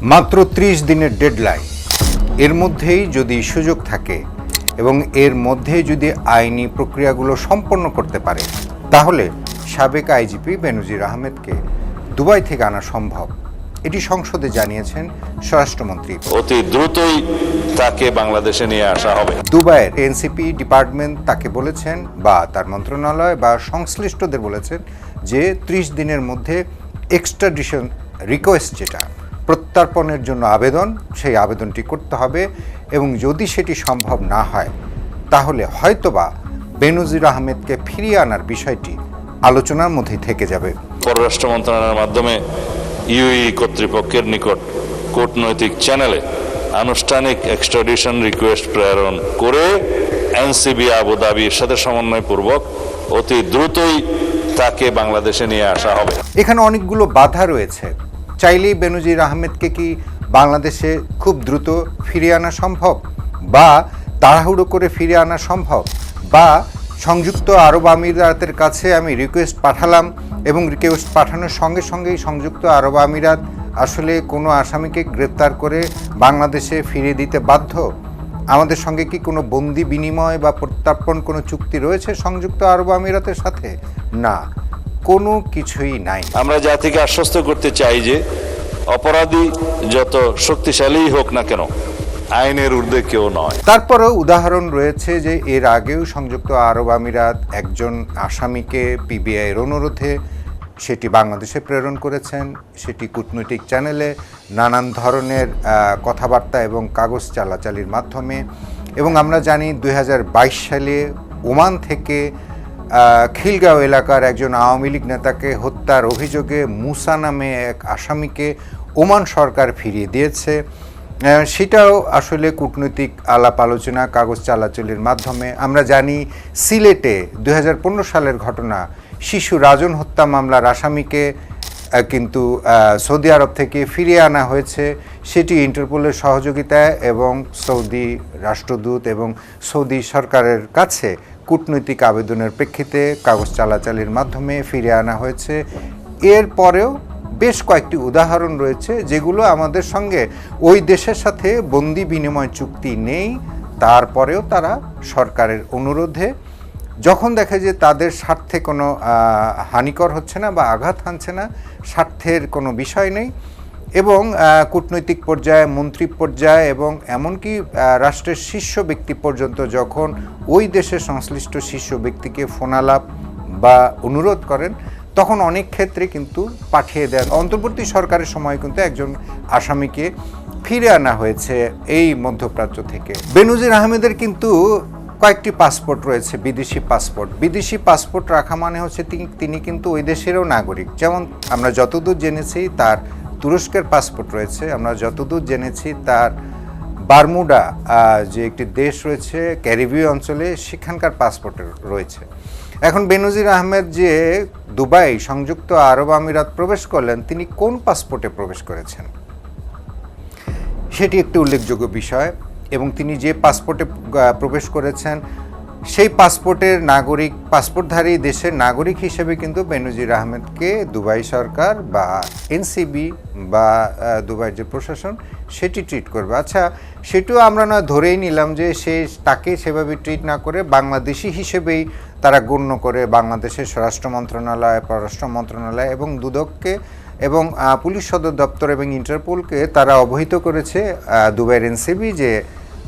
মাত্র 30 দিনের ডেডলাইন, এর মধ্যেই যদি সুযোগ থাকে এবং এর মধ্যে যদি আইনি প্রক্রিয়াগুলো সম্পন্ন করতে পারে তাহলে সাবেক আইজিপি বেনজির আহমেদকে দুবাই থেকে আনা সম্ভব, এটি সংসদে জানিয়েছেন স্বরাষ্ট্রমন্ত্রী। অতি দ্রুতই তাকে বাংলাদেশে নিয়ে আসা হবে। দুবাইয়ের এনসিপি ডিপার্টমেন্ট তাকে বলেছেন বা তার মন্ত্রণালয় বা সংশ্লিষ্টদের বলেছেন যে 30 দিনের মধ্যে এক্সট্রাডিশন রিকোয়েস্ট, যেটা প্রত্যর্পণের জন্য আবেদন, সেই আবেদনটি করতে হবে এবং যদি সেটি সম্ভব না হয় তাহলে হয়তোবা বেনজির আহমেদকে ফিরিয়ে আনার বিষয়টি আলোচনার মধ্যেই থেকে যাবে। পররাষ্ট্র মন্ত্রণালয়ের মাধ্যমে ইউএই কর্তৃপক্ষের নিকট কূটনৈতিক চ্যানেলে আনুষ্ঠানিক এক্সট্রাডিশন রিকোয়েস্ট প্রেরণ করে এনসিবি আবুধাবির সাথে সমন্বয়পূর্বক অতি দ্রুতই তাকে বাংলাদেশে নিয়ে আসা হবে। এখানে অনেকগুলো বাধা রয়েছে। চাইলেই বেনজির আহমেদকে কি বাংলাদেশে খুব দ্রুত ফিরিয়ে আনা সম্ভব, বা তাড়াহুড়ো করে ফিরিয়ে আনা সম্ভব, বা সংযুক্ত আরব আমিরাতের কাছে আমি রিকোয়েস্ট পাঠালাম এবং রিকোয়েস্ট পাঠানোর সঙ্গে সঙ্গেই সংযুক্ত আরব আমিরাত আসলে কোনো আসামিকে গ্রেপ্তার করে বাংলাদেশে ফিরিয়ে দিতে বাধ্য? আমাদের সঙ্গে কি কোনো বন্দি বিনিময় বা প্রত্যর্পণ কোনো চুক্তি রয়েছে সংযুক্ত আরব আমিরাতের সাথে? না, কোনো কিছুই নাই। আমরা জাতিকে আশ্বস্ত করতে চাই যে অপরাধী যত শক্তিশালী হোক না কেন, আইনের ঊর্ধ্বে কেউ নয়। তারপরেও উদাহরণ রয়েছে যে এর আগেও সংযুক্ত আরব আমিরাত একজন আসামিকে পিবিআইয়ের অনুরোধে সেটি বাংলাদেশে প্রেরণ করেছেন, সেটি কূটনৈতিক চ্যানেলে নানান ধরনের কথাবার্তা এবং কাগজ চালাচালির মাধ্যমে। এবং আমরা জানি 2022 সালে ওমান থেকে খিলগাঁও এলাকার একজন আওয়ামী লীগ নেতাকে হত্যার অভিযোগে মুসা নামে এক আসামিকে ওমান সরকার ফিরিয়ে দিয়েছে। সেটাও আসলে কূটনৈতিক আলাপ আলোচনা, কাগজ চালাচালির মাধ্যমে। আমরা জানি সিলেটে 2015 সালের ঘটনা, শিশু রাজন হত্যা মামলার আসামিকে কিন্তু সৌদি আরব থেকে ফিরিয়ে আনা হয়েছে, সেটি ইন্টারপোলের সহযোগিতায় এবং সৌদি রাষ্ট্রদূত এবং সৌদি সরকারের কাছে কূটনৈতিক আবেদনের প্রেক্ষিতে কাগজ চালাচালির মাধ্যমে ফিরিয়ে আনা হয়েছে। এর পরেও বেশ কয়েকটি উদাহরণ রয়েছে যেগুলো আমাদের সঙ্গে ওই দেশের সাথে বন্দি বিনিময় চুক্তি নেই, তারপরেও তারা সরকারের অনুরোধে যখন দেখে যে তাদের স্বার্থে কোনো হানিকর হচ্ছে না বা আঘাত হানছে না, স্বার্থের কোনো বিষয় নেই, এবং কূটনৈতিক পর্যায়ে, মন্ত্রী পর্যায়ে এবং এমনকি রাষ্ট্রের শীর্ষ ব্যক্তি পর্যন্ত যখন ওই দেশের সংশ্লিষ্ট শীর্ষ ব্যক্তিকে ফোনালাপ বা অনুরোধ করেন তখন অনেক ক্ষেত্রে কিন্তু পাঠিয়ে দেন। অন্তর্বর্তী সরকারের সময় কিন্তু একজন আসামিকে ফিরে আনা হয়েছে এই মধ্যপ্রাচ্য থেকে। বেনজির আহমেদের কিন্তু কয়েকটি পাসপোর্ট রয়েছে, বিদেশি পাসপোর্ট। বিদেশি পাসপোর্ট রাখা মানে হচ্ছে তিনি কিন্তু ওই দেশেরও নাগরিক। যেমন আমরা যতদূর জেনেছি তার তুরস্কের পাসপোর্ট রয়েছে, আমরা যতদূর জেনেছি তার বারমুডা যে একটি দেশ রয়েছে ক্যারিবীয় অঞ্চলে, সেখানকার পাসপোর্ট রয়েছে। এখন বেনজির আহমেদ যে দুবাই সংযুক্ত আরব আমিরাত প্রবেশ করলেন, তিনি কোন পাসপোর্টে প্রবেশ করেছেন সেটি একটি উল্লেখযোগ্য বিষয়। এবং তিনি যে পাসপোর্টে প্রবেশ করেছেন সেই পাসপোর্টের নাগরিক, পাসপোর্টধারী দেশের নাগরিক হিসেবে কিন্তু বেনজির আহমেদকে দুবাই সরকার বা এনসিবি বা দুবাইয়ের যে প্রশাসন সেটি ট্রিট করবে। আচ্ছা, সেটিও আমরা না ধরেই নিলাম যে তাকে সেভাবে ট্রিট না করে বাংলাদেশি হিসেবেই তারা গণ্য করে বাংলাদেশের স্বরাষ্ট্র মন্ত্রণালয়, পররাষ্ট্র মন্ত্রণালয় এবং দুদককে এবং পুলিশ সদর দপ্তর এবং ইন্টারপোলকে তারা অবহিত করেছে দুবাইয়ের এনসিবি যে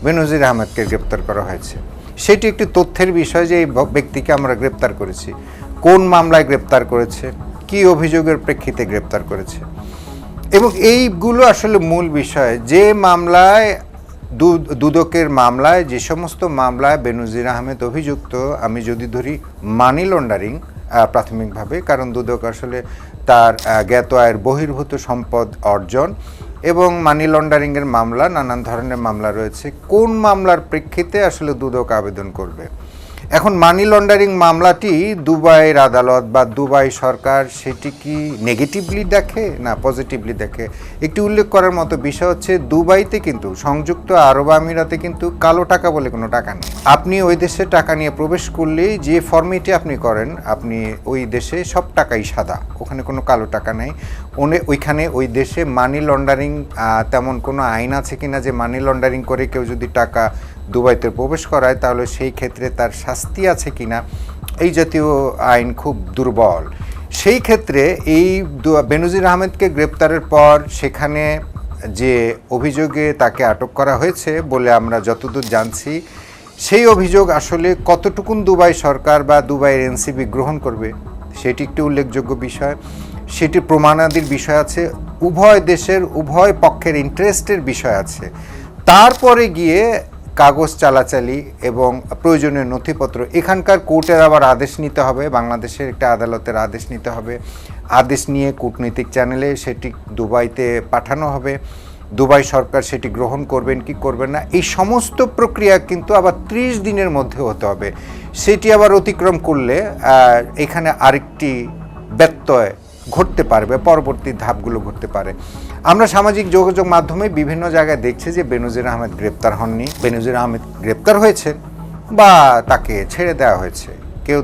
বেনজির আহমেদকে গ্রেপ্তার করা হয়েছে। সেটি একটি তথ্যের বিষয় যে এই ব্যক্তিকে আমরা গ্রেপ্তার করেছি, কোন মামলায় গ্রেপ্তার করেছে, কী অভিযোগের প্রেক্ষিতে গ্রেপ্তার করেছে, এবং এইগুলো আসলে মূল বিষয়। যে মামলায় দুদকের মামলায়, যে সমস্ত মামলায় বেনজির আহমেদ অভিযুক্ত, আমি যদি ধরি মানি লন্ডারিং প্রাথমিকভাবে, কারণ দুদক আসলে তার জ্ঞাত আয়ের বহির্ভূত সম্পদ অর্জন এবং মানি লন্ডারিংয়ের মামলা, নানান ধরনের মামলা রয়েছে। কোন মামলার প্রেক্ষিতে আসলে দুদক আবেদন করবে? এখন মানি লন্ডারিং মামলাটি দুবাইয়ের আদালত বা দুবাই সরকার সেটি কি নেগেটিভলি দেখে না পজিটিভলি দেখে? একটি উল্লেখ করার মতো বিষয় হচ্ছে দুবাইতে কিন্তু, সংযুক্ত আরব আমিরাতে কিন্তু কালো টাকা বলে কোনো টাকা নেই। আপনি ওই দেশে টাকা নিয়ে প্রবেশ করলেই যে ফর্মেটে আপনি করেন, আপনি ওই দেশে সব টাকাই সাদা, ওখানে কোনো কালো টাকা নেই। ওইখানে ওই দেশে মানি লন্ডারিং তেমন কোনো আইন আছে কিনা যে মানি লন্ডারিং করে কেউ যদি টাকা দুবাইতে প্রবেশ করায় তাহলে সেই ক্ষেত্রে তার শাস্তি আছে কিনা, এই জাতীয় আইন খুব দুর্বল। সেই ক্ষেত্রে এই বেনজির আহমেদকে গ্রেপ্তারের পর সেখানে যে অভিযোগে তাকে আটক করা হয়েছে বলে আমরা যতদূর জানছি, সেই অভিযোগ আসলে কতটুকুন দুবাই সরকার বা দুবাইয়ের এনসিবি গ্রহণ করবে সেটি একটি উল্লেখযোগ্য বিষয়। সেটি প্রমাণাদির বিষয় আছে, উভয় দেশের উভয় পক্ষের ইন্টারেস্টের বিষয় আছে। তারপরে গিয়ে কাগজ চালাচালি এবং প্রয়োজনীয় নথিপত্র, এখানকার কোর্টের আবার আদেশ নিতে হবে, বাংলাদেশের একটা আদালতের আদেশ নিতে হবে। আদেশ নিয়ে কূটনৈতিক চ্যানেলে সেটি দুবাইতে পাঠানো হবে, দুবাই সরকার সেটি গ্রহণ করবেন কি করবেন না, এই সমস্ত প্রক্রিয়া কিন্তু আবার 30 দিনের মধ্যে হতে হবে। সেটি আবার অতিক্রম করলে এখানে আরেকটি ব্যত্যয় ঘটতে পারবে, পরবর্তী ধাপগুলো ঘটতে পারে। আমরা সামাজিক যোগাযোগ মাধ্যমে বিভিন্ন জায়গায় দেখছি যে বেনজির আহমেদ গ্রেপ্তার হননি, বেনজির আহমেদ গ্রেপ্তার হয়েছেন বা তাকে ছেড়ে দেওয়া হয়েছে। কেউ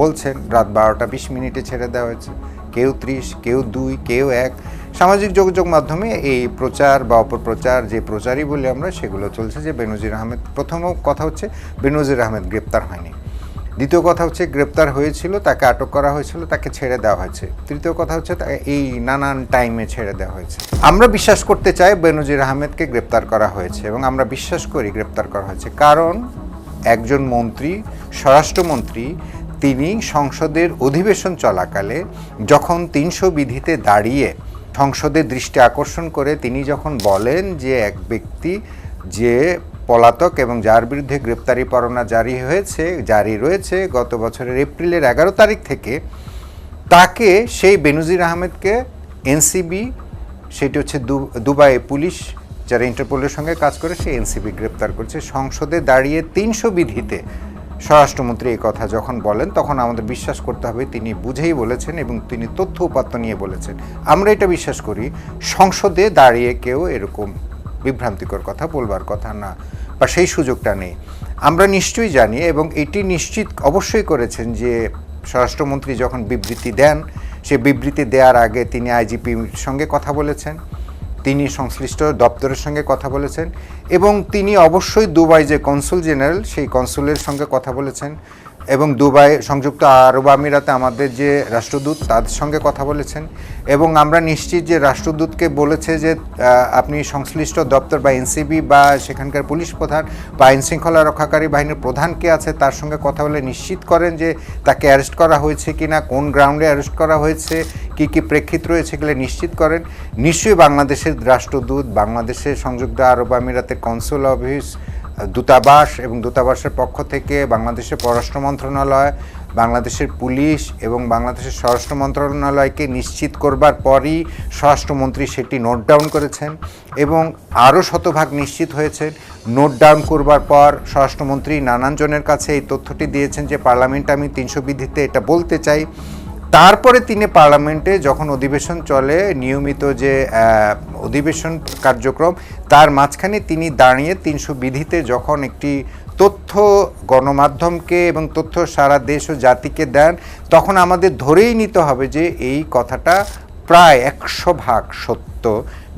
বলছেন রাত 12টা 20 মিনিটে ছেড়ে দেওয়া হয়েছে, কেউ 30, কেউ 2, কেউ 1। সামাজিক যোগাযোগ মাধ্যমে এই প্রচার বা অপপ্রচার, যে প্রচারই বলি আমরা, সেগুলো চলছে যে বেনজির আহমেদ, প্রথম কথা হচ্ছে বেনজির আহমেদ গ্রেপ্তার হয়নি, দ্বিতীয় কথা হচ্ছে গ্রেপ্তার হয়েছিল, তাকে আটক করা হয়েছিল, তাকে ছেড়ে দেওয়া হয়েছে, তৃতীয় কথা হচ্ছে এই নানান টাইমে ছেড়ে দেওয়া হয়েছে। আমরা বিশ্বাস করতে চাই বেনজির আহমেদকে গ্রেপ্তার করা হয়েছে এবং আমরা বিশ্বাস করি গ্রেপ্তার করা হয়েছে, কারণ একজন মন্ত্রী, স্বরাষ্ট্রমন্ত্রী, তিনি সংসদের অধিবেশন চলাকালে যখন 300 বিধিতে দাঁড়িয়ে সংসদের দৃষ্টি আকর্ষণ করে তিনি যখন বলেন যে এক ব্যক্তি যে পলাতক এবং যার বিরুদ্ধে গ্রেপ্তারি পরোয়ানা জারি রয়েছে গত বছরের এপ্রিলের 11 তারিখ থেকে, তাকে সেই বেনজির আহমেদকে এনসিবি, সেটি হচ্ছে দুবাই পুলিশ যারা ইন্টারপোলের সঙ্গে কাজ করে, সেই এনসিবি গ্রেপ্তার করছে সংসদে দাঁড়িয়ে 300 বিধিতে। স্বরাষ্ট্রমন্ত্রী এই কথা যখন বলেন তখন আমাদের বিশ্বাস করতে হবে তিনি বুঝেই বলেছেন এবং তিনি তথ্য উপাত্ত নিয়ে বলেছেন। আমরা এটা বিশ্বাস করি সংসদে দাঁড়িয়ে কেউ এরকম বিভ্রান্তিকর কথা বলবার কথা না, বা সেই সুযোগটা নেই। আমরা নিশ্চয়ই জানি এবং এটি নিশ্চিত অবশ্যই করেছেন যে স্বরাষ্ট্রমন্ত্রী যখন বিবৃতি দেন, সে বিবৃতি দেওয়ার আগে তিনি আইজিপির সঙ্গে কথা বলেছেন, তিনি সংশ্লিষ্ট দপ্তরের সঙ্গে কথা বলেছেন এবং তিনি অবশ্যই দুবাই যে কনসুল জেনারেল, সেই কনসুলের সঙ্গে কথা বলেছেন এবং দুবাই সংযুক্ত আরব আমিরাতে আমাদের যে রাষ্ট্রদূত তাদের সঙ্গে কথা বলেছেন এবং আমরা নিশ্চিত যে রাষ্ট্রদূতকে বলেছে যে আপনি সংশ্লিষ্ট দপ্তর বা এনসিবি বা সেখানকার পুলিশ প্রধান বা আইনশৃঙ্খলা রক্ষাকারী বাহিনীর প্রধান কে আছে তার সঙ্গে কথা বলে নিশ্চিত করেন যে তাকে অ্যারেস্ট করা হয়েছে কিনা, কোন গ্রাউন্ডে অ্যারেস্ট করা হয়েছে, কী কী প্রেক্ষিত রয়েছে, এগুলো নিশ্চিত করেন। নিশ্চয়ই বাংলাদেশের রাষ্ট্রদূত, বাংলাদেশের সংযুক্ত আরব আমিরাতের কনসুল অফিস, দূতাবাস এবং দূতাবাসের পক্ষ থেকে বাংলাদেশের পররাষ্ট্র মন্ত্রণালয়, বাংলাদেশের পুলিশ এবং বাংলাদেশের স্বরাষ্ট্র মন্ত্রণালয়কে নিশ্চিত করবার পরই স্বরাষ্ট্রমন্ত্রী সেটি নোট ডাউন করেছেন এবং আরও শতভাগ নিশ্চিত হয়েছেন। নোট ডাউন করবার পর স্বরাষ্ট্রমন্ত্রী নানান জনের কাছে এই তথ্যটি দিয়েছেন যে পার্লামেন্টে আমি 300 বিধিতে এটা বলতে চাই। তারপরে তিনি পার্লামেন্টে যখন অধিবেশন চলে, নিয়মিত যে অধিবেশন কার্যক্রম, তার মাঝখানে তিনি দাঁড়িয়ে 300 বিধিতে যখন একটি তথ্য গণমাধ্যমকে এবং তথ্য সারা দেশ ও জাতিকে দেন, তখন আমাদের ধরেই নিতে হবে যে এই কথাটা প্রায় 100% সত্য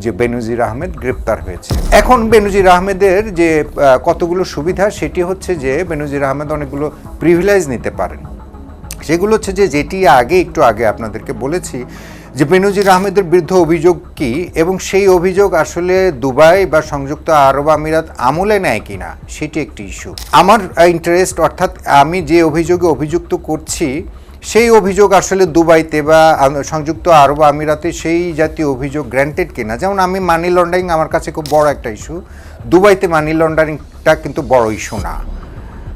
যে বেনজির আহমেদ গ্রেপ্তার হয়েছে। এখন বেনজির আহমেদের যে কতগুলো সুবিধা, সেটি হচ্ছে যে বেনজির আহমেদ অনেকগুলো প্রিভিলেজ নিতে পারেন। সেগুলো হচ্ছে যে যেটি একটু আগে আপনাদেরকে বলেছি যে বেনজির আহমেদের বিরুদ্ধে অভিযোগ কী এবং সেই অভিযোগ আসলে দুবাই বা সংযুক্ত আরব আমিরাত আমলে নেয় কিনা, সেটি একটি ইস্যু। আমার ইন্টারেস্ট, অর্থাৎ আমি যে অভিযোগে অভিযুক্ত করছি সেই অভিযোগ আসলে দুবাইতে বা সংযুক্ত আরব আমিরাতে সেই জাতীয় অভিযোগ গ্র্যান্টেড কিনা। যেমন আমি মানি লন্ডারিং আমার কাছে খুব বড় একটা ইস্যু, দুবাইতে মানি লন্ডারিংটা কিন্তু বড় ইস্যু না।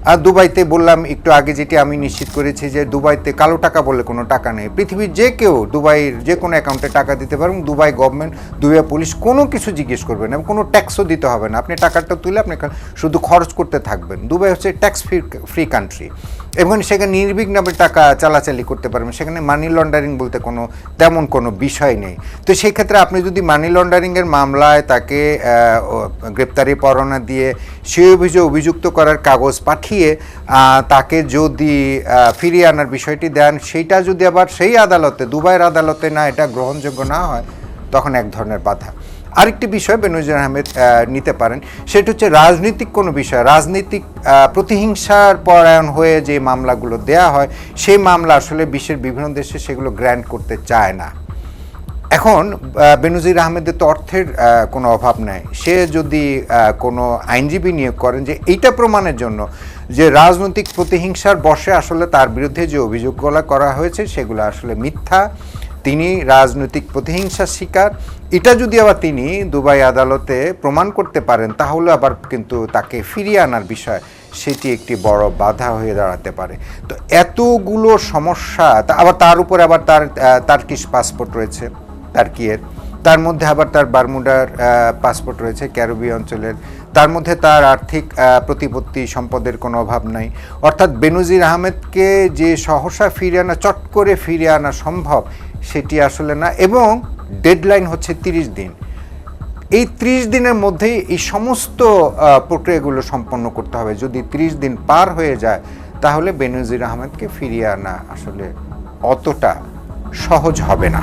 আর দুবাইতে বললাম একটু আগে যেটি আমি নিশ্চিত করেছি যে দুবাইতে কালো টাকা বলে কোনো টাকা নেই। পৃথিবীর যে কেউ দুবাইয়ের যে কোনো অ্যাকাউন্টে টাকা দিতে পারেন, দুবাই গভর্নমেন্ট, দুবাই পুলিশ কোনো কিছু জিজ্ঞেস করবে না, কোনো ট্যাক্সও দিতে হবে না। আপনি টাকাটা তুলে আপনি শুধু খরচ করতে থাকবেন। দুবাই হচ্ছে ট্যাক্স ফ্রি কান্ট্রি। এবং সেখানে নির্বিঘ্নভাবে টাকা চালাচালি করতে পারবেন, সেখানে মানি লন্ডারিং বলতে তেমন কোনো বিষয় নেই। তো সেই ক্ষেত্রে আপনি যদি মানি লন্ডারিংয়ের মামলায় তাকে গ্রেপ্তারি পরোয়ানা দিয়ে সেই অভিযুক্ত করার কাগজ পাঠিয়ে তাকে যদি ফিরিয়ে আনার বিষয়টি দেন, সেইটা যদি আবার সেই আদালতে, দুবাইয়ের আদালতে না এটা গ্রহণযোগ্য না হয়, তখন এক ধরনের বাধা। আরেকটি বিষয় বেনজির আহমেদ নিতে পারেন, সেটা হচ্ছে রাজনৈতিক কোনো বিষয়, রাজনৈতিক প্রতিহিংসার পরায়ণ হয়ে যে মামলাগুলো দেয়া হয়, সেই মামলা আসলে বিশ্বের বিভিন্ন দেশে সেগুলো গ্র্যান্ট করতে চায় না। এখন বেনজির আহমেদের তো অর্থের কোনো অভাব নাই, সে যদি কোনো আইনজীবী নিয়োগ করেন যে এইটা প্রমাণের জন্য যে রাজনৈতিক প্রতিহিংসার বশে আসলে তার বিরুদ্ধে যে অভিযোগগুলো করা হয়েছে সেগুলো আসলে মিথ্যা, তিনি রাজনৈতিক প্রতিহিংসার শিকার, এটা যদি আবার তিনি দুবাই আদালতে প্রমাণ করতে পারেন, তাহলে আবার কিন্তু তাকে ফিরিয়ে আনার বিষয় সেটি একটি বড় বাধা হয়ে দাঁড়াতে পারে। তো এতগুলো সমস্যা, আবার তার উপরে আবার তার টার্কিশ পাসপোর্ট রয়েছে, টার্কিয়ের, তার মধ্যে আবার তার বারমুডার পাসপোর্ট রয়েছে ক্যারিবীয় অঞ্চলের, তার মধ্যে তার আর্থিক প্রতিপত্তি সম্পদের কোনো অভাব নাই। অর্থাৎ বেনজির আহমেদকে যে সহসা ফিরিয়ে আনা, চট করে ফিরিয়ে আনা সম্ভব সেটি আসলে না, এবং ডেডলাইন হচ্ছে 30 দিন। এই 30 দিনের মধ্যেই এই সমস্ত প্রক্রিয়াগুলো সম্পন্ন করতে হবে। যদি 30 দিন পার হয়ে যায়, তাহলে বেনজির আহমেদকে ফিরিয়ে আনা আসলে অতটা সহজ হবে না।